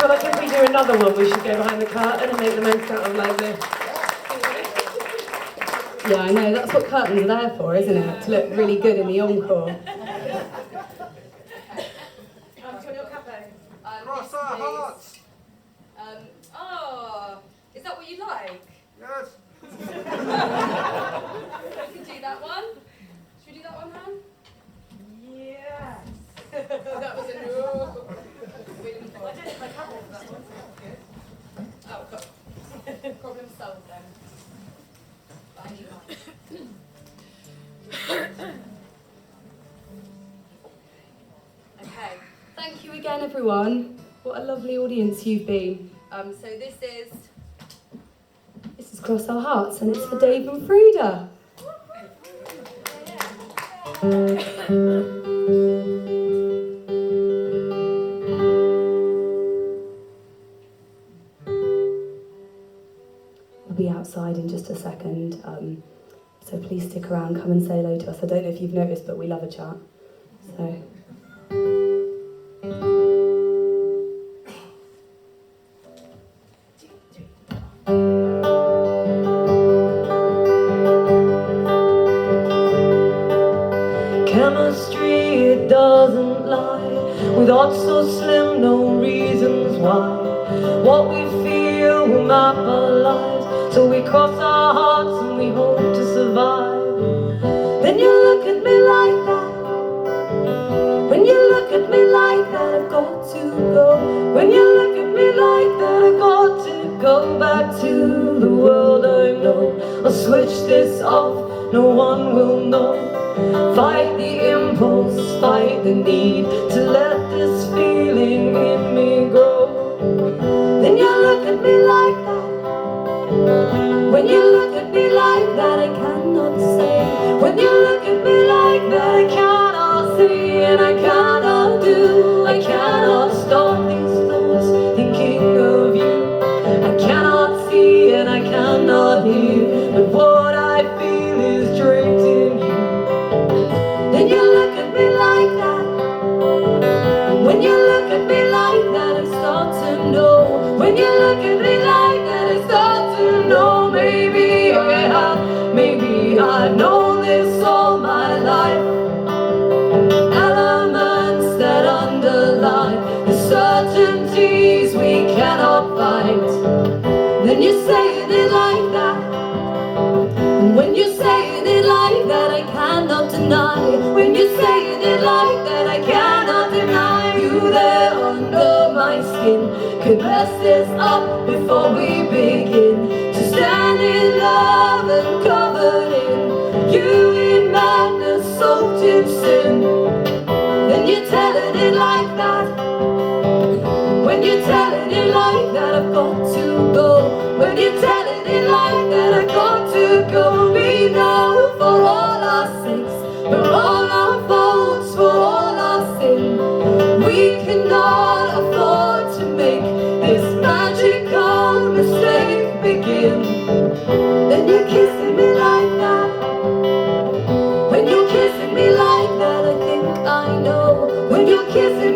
feel like if we do another one, we should go behind the curtain and make the most out of like this. Yeah, I know, that's what curtains are there for, isn't it? To look really good in the encore. Cross our hearts! Is that what you like? Yes! We can do that one. Should we do that one, Han? Yes! That was a no. I don't think I have one for that one, so that's good. Oh, cool. Problem solved then. But I need mine. Okay. Thank you again, everyone. What a lovely audience you've been. So this is Cross Our Hearts, and it's for Dave and Frida. We'll be outside in just a second, so please stick around, come and say hello to us. I don't know if you've noticed, but we love a chat. So. Chemistry, it doesn't lie. With odds so slim, no reasons why. What we feel will map our lives. So we cross our hearts and we hope to survive. Then you look at me like that. When you look at me like that, I've got to go. When you look at me like that, I've got to go back to the world I know. I'll switch this off, no one will know. Fight the impulse, fight the need to let this feeling in me grow. Then you look at me like that. When you look at me like that, I cannot say. When you look at me like that, I cannot see. And I cannot do, I cannot stop these thoughts thinking of you. I cannot see and I cannot hear, but what I feel is draped in you. Then you look at me like that. When you look at me like that, I start to know. When you look at me like that, I start to know. Maybe I've known this all my life. Elements that underlie the certainties we cannot fight. Then you say it like that. And when you say it like that, I cannot deny. When you say it like that, I cannot deny. You there under my skin could mess this up before we begin to stand in love and covered in you in madness, soaked in sin. Then you're telling it like that. When you're telling it like that, I've got to go. When you're telling it like that, I've got to go. We know for all our sakes, for all our faults, for all our sin, we cannot afford to make this magical mistake begin. Then you're kissing me like that. When you're kissing me like that, I think I know. When you're kissing